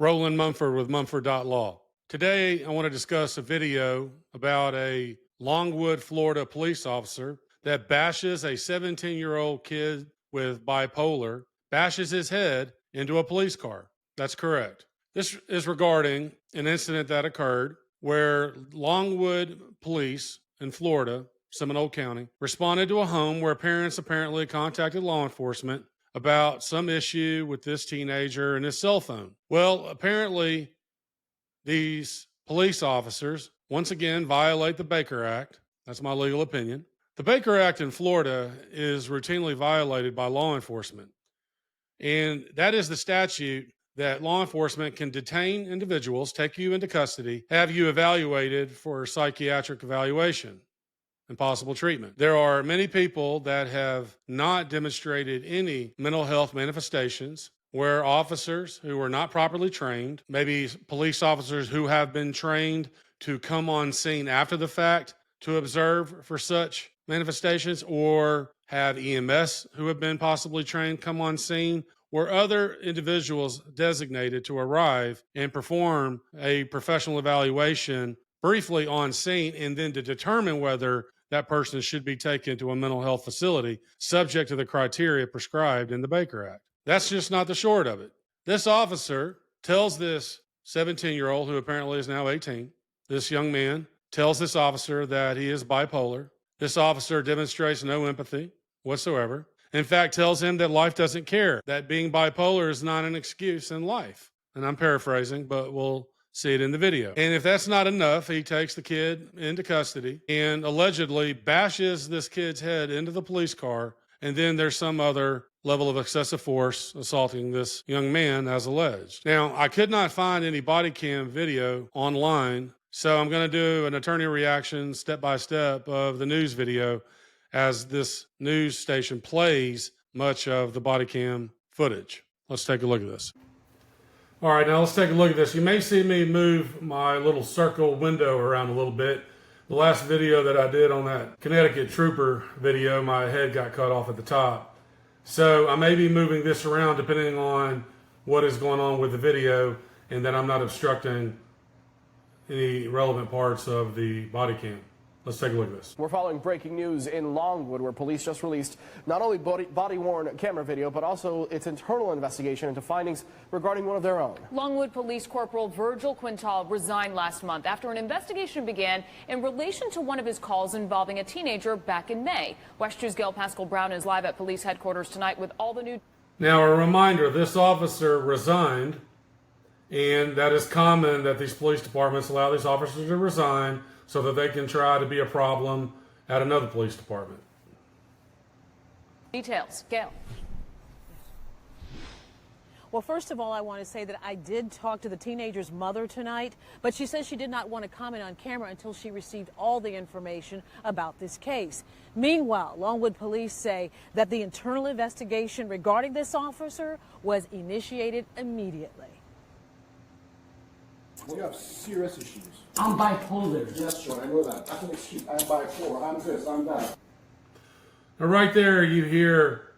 Roland Mumford with Mumford.law. Today, I want to discuss a video about a Longwood, Florida police officer that bashes a 17-year-old kid with bipolar, bashes his head into a police car. That's correct. This is regarding an incident that occurred where Longwood police in Florida, Seminole County, responded to a home where parents apparently contacted law enforcement about some issue with this teenager and his cell phone. Well, apparently, these police officers once again violate the Baker Act. That's my legal opinion. The Baker Act in Florida is routinely violated by law enforcement, and that is the statute that law enforcement can detain individuals, take you into custody, have you evaluated for psychiatric evaluation and possible treatment. There are many people that have not demonstrated any mental health manifestations where officers who are not properly trained, maybe police officers who have been trained to come on scene after the fact to observe for such manifestations, or have EMS who have been possibly trained come on scene, or other individuals designated to arrive and perform a professional evaluation briefly on scene, and then to determine whether that person should be taken to a mental health facility subject to the criteria prescribed in the Baker Act. That's just not the short of it. This officer tells this 17-year-old, who apparently is now 18, this young man tells this officer that he is bipolar. This officer demonstrates no empathy whatsoever. In fact, tells him that life doesn't care, that being bipolar is not an excuse in life. And I'm paraphrasing, but we'll see it in the video. And if that's not enough, he takes the kid into custody and allegedly bashes this kid's head into the police car. And then there's some other level of excessive force assaulting this young man as alleged. Now, I could not find any body cam video online, so I'm going to do an attorney reaction step by step of the news video as this news station plays much of the body cam footage. Let's take a look at this. All right, now let's take a look at this. You may see me move my little circle window around a little bit. The last video that I did on that Connecticut trooper video, my head got cut off at the top. So I may be moving this around depending on what is going on with the video, and that I'm not obstructing any relevant parts of the body cam. Let's take a look at this. We're following breaking news in Longwood, where police just released not only body-worn camera video, but also its internal investigation into findings regarding one of their own. Longwood Police Corporal Virgil Quintal resigned last month after an investigation began in relation to one of his calls involving a teenager back in May. West 2's Gail Pascal Brown is live at police headquarters tonight with all the new... Now, a reminder, this officer resigned, and that is common that these police departments allow these officers to resign so that they can try to be a problem at another police department. Details, Gail. Well, first of all, I want to say that I did talk to the teenager's mother tonight, but she says she did not want to comment on camera until she received all the information about this case. Meanwhile, Longwood police say that the internal investigation regarding this officer was initiated immediately. You have serious issues. I'm bipolar. Yes, sir, I know that. That's an excuse. I'm bipolar. I'm this, I'm that. Now, right there, you hear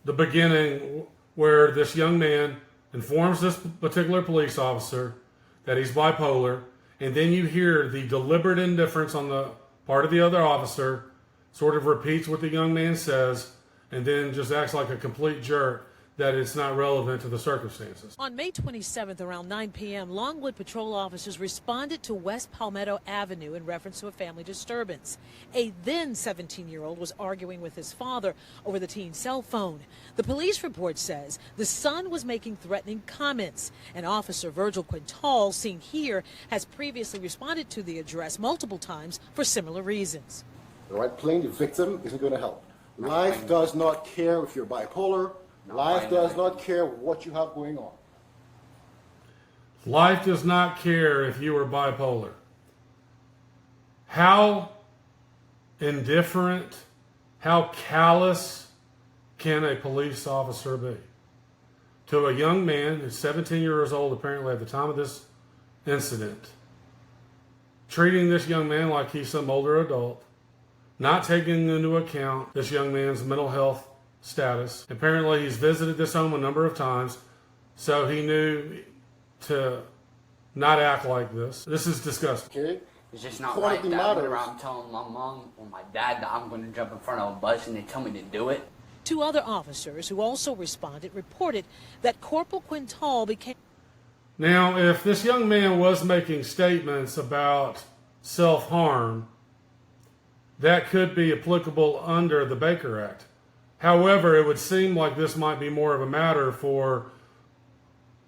the beginning where this young man informs this particular police officer that he's bipolar, and then you hear the deliberate indifference on the part of the other officer, sort of repeats what the young man says, and then just acts like a complete jerk that it's not relevant to the circumstances. On May 27th, around 9 p.m., Longwood patrol officers responded to West Palmetto Avenue in reference to a family disturbance. A then 17-year-old was arguing with his father over the teen's cell phone. The police report says the son was making threatening comments. And Officer Virgil Quintal, seen here, has previously responded to the address multiple times for similar reasons. Right, playing the victim isn't going to help. Life does not care if you're bipolar. Life does not care what you have going on. Life does not care if you are bipolar. How indifferent, how callous can a police officer be to a young man who's 17 years old, apparently at the time of this incident, treating this young man like he's some older adult, not taking into account this young man's mental health status. Apparently, he's visited this home a number of times, so he knew to not act like this. This is disgusting. Okay? It's just not Point right of the that I went matter around telling my mom or my dad that I'm going to jump in front of a bus and they tell me to do it. Two other officers who also responded reported that Corporal Quintal became... Now, if this young man was making statements about self-harm, that could be applicable under the Baker Act. However, it would seem like this might be more of a matter for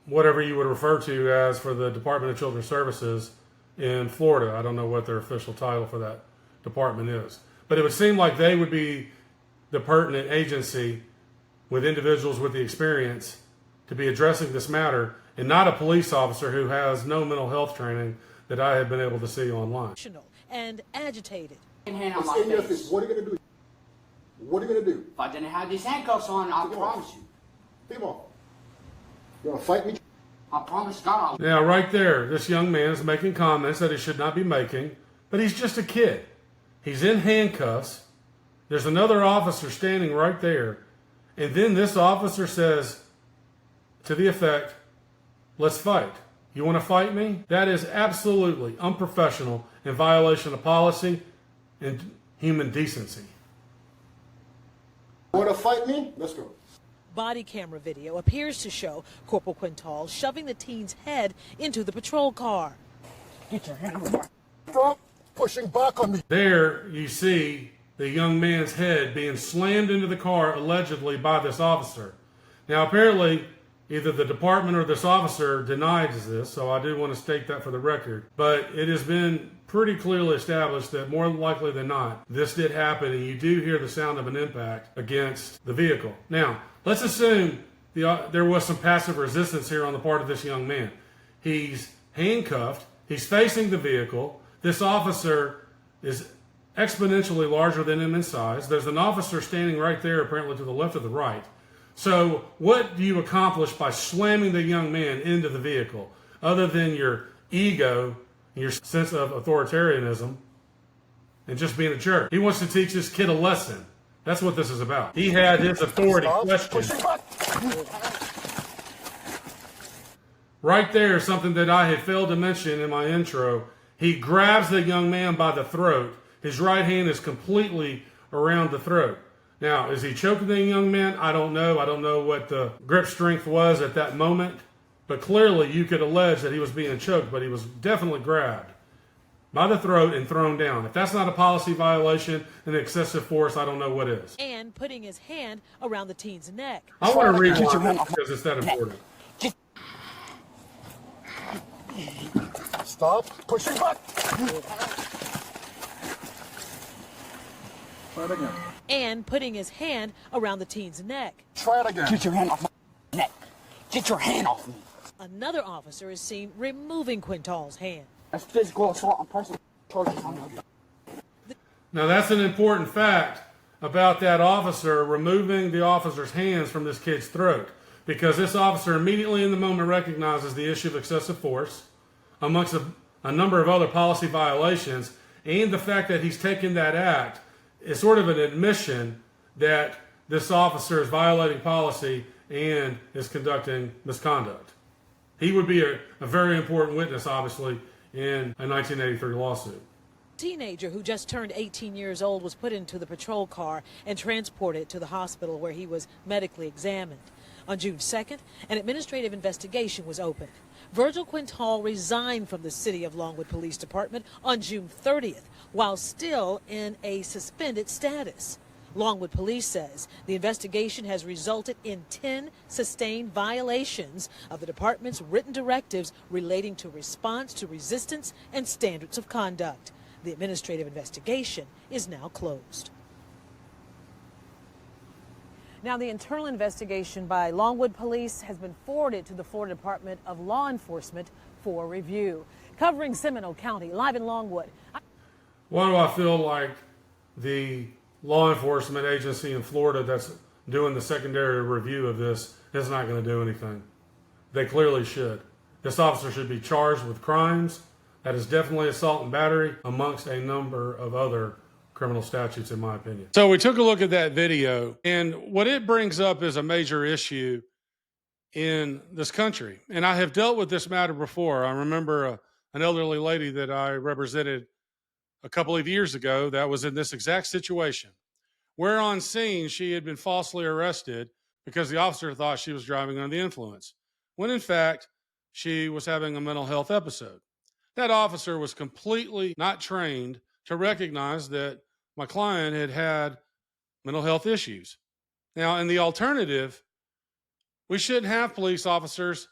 whatever you would refer to as for the Department of Children's Services in Florida. I don't know what their official title for that department is. But it would seem like they would be the pertinent agency with individuals with the experience to be addressing this matter, and not a police officer who has no mental health training that I have been able to see online. ...and agitated. Hand on It's my in your face. face. What are you going to do? What are you going to do? If I didn't have these handcuffs on, I promise you. Take them off. You want to fight me? I promise God. Now, right there, this young man is making comments that he should not be making, but he's just a kid. He's in handcuffs. There's another officer standing right there. And then this officer says, to the effect, let's fight. You want to fight me? That is absolutely unprofessional, in violation of policy and human decency. You want to fight me? Let's go. Body camera video appears to show Corporal Quintal shoving the teen's head into the patrol car. Get your hand on my... Stop pushing back on me. There you see the young man's head being slammed into the car allegedly by this officer. Now, apparently, either the department or this officer denies this, so I do want to state that for the record. But it has been pretty clearly established that more likely than not, this did happen, and you do hear the sound of an impact against the vehicle. Now, let's assume there was some passive resistance here on the part of this young man. He's handcuffed. He's facing the vehicle. This officer is exponentially larger than him in size. There's an officer standing right there, apparently to the left or the right. So what do you accomplish by slamming the young man into the vehicle, other than your ego, your sense of authoritarianism, and just being a jerk? He wants to teach this kid a lesson. That's what this is about. He had his authority questioned. Right there, something that I had failed to mention in my intro. He grabs the young man by the throat. His right hand is completely around the throat. Now, is he choking the young man? I don't know. I don't know what the grip strength was at that moment. But clearly, you could allege that he was being choked, but he was definitely grabbed by the throat and thrown down. If that's not a policy violation and excessive force, I don't know what is. And putting his hand around the teen's neck. I want to read one because it's that important. Stop pushing back. Try it again. And putting his hand around the teen's neck. Try it again. Get your hand off my neck. Get your hand off me. Another officer is seen removing Quintal's hand. That's physical assault and personal charges on me. Now, that's an important fact about that officer removing the officer's hands from this kid's throat, because this officer immediately in the moment recognizes the issue of excessive force amongst a number of other policy violations, and the fact that he's taken that act is sort of an admission that this officer is violating policy and is conducting misconduct. He would be a very important witness, obviously, in a 1983 lawsuit. Teenager who just turned 18 years old was put into the patrol car and transported to the hospital where he was medically examined. On June 2nd, an administrative investigation was opened. Virgil Quintal resigned from the City of Longwood Police Department on June 30th, while still in a suspended status. Longwood Police says the investigation has resulted in 10 sustained violations of the department's written directives relating to response to resistance and standards of conduct. The administrative investigation is now closed. Now, the internal investigation by Longwood Police has been forwarded to the Florida Department of Law Enforcement for review. Covering Seminole County, live in Longwood. Why do I feel like the law enforcement agency in Florida that's doing the secondary review of this is not going to do anything? They clearly should. This officer should be charged with crimes. That is definitely assault and battery, amongst a number of other criminal statutes, in my opinion. So we took a look at that video, and what it brings up is a major issue in this country. And I have dealt with this matter before. I remember an elderly lady that I represented a couple of years ago that was in this exact situation, where on scene she had been falsely arrested because the officer thought she was driving under the influence, when in fact she was having a mental health episode. That officer was completely not trained to recognize that my client had had mental health issues. Now, in the alternative, we shouldn't have police officers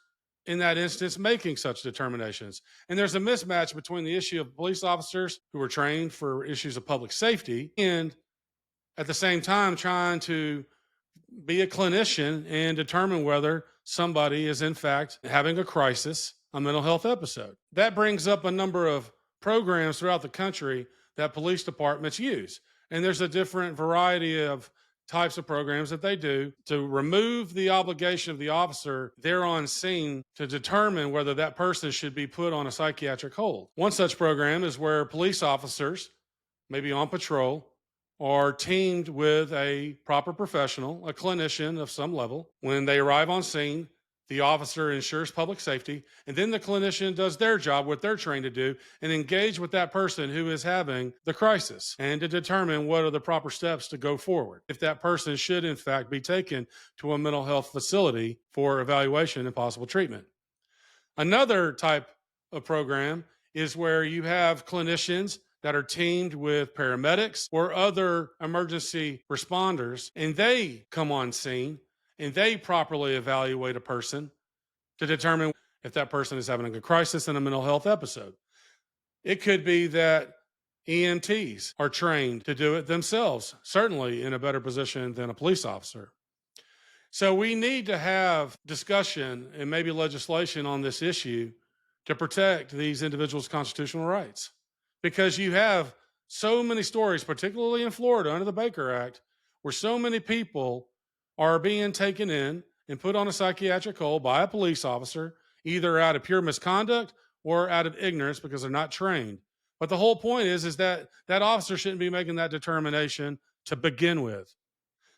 in that instance making such determinations. And there's a mismatch between the issue of police officers who are trained for issues of public safety and at the same time trying to be a clinician and determine whether somebody is in fact having a crisis, a mental health episode. That brings up a number of programs throughout the country that police departments use. And there's a different variety of types of programs that they do to remove the obligation of the officer there on scene to determine whether that person should be put on a psychiatric hold. One such program is where police officers, maybe on patrol, are teamed with a proper professional, a clinician of some level. When they arrive on scene, the officer ensures public safety, and then the clinician does their job, what they're trained to do, and engage with that person who is having the crisis and to determine what are the proper steps to go forward. If that person should, in fact, be taken to a mental health facility for evaluation and possible treatment. Another type of program is where you have clinicians that are teamed with paramedics or other emergency responders, and they come on scene and they properly evaluate a person to determine if that person is having a crisis and a mental health episode. It could be that EMTs are trained to do it themselves, certainly in a better position than a police officer. So we need to have discussion and maybe legislation on this issue to protect these individuals' constitutional rights. Because you have so many stories, particularly in Florida under the Baker Act, where so many people are being taken in and put on a psychiatric hold by a police officer, either out of pure misconduct or out of ignorance because they're not trained. But the whole point is that that officer shouldn't be making that determination to begin with.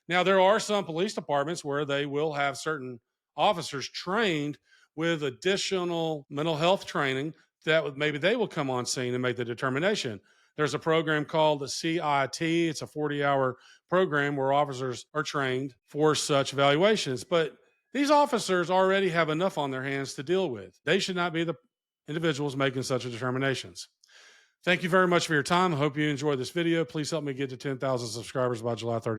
Now, there are some police departments where they will have certain officers trained with additional mental health training that maybe they will come on scene and make the determination. There's a program called the CIT. It's a 40-hour program where officers are trained for such evaluations. But these officers already have enough on their hands to deal with. They should not be the individuals making such determinations. Thank you very much for your time. I hope you enjoyed this video. Please help me get to 10,000 subscribers by July 30th.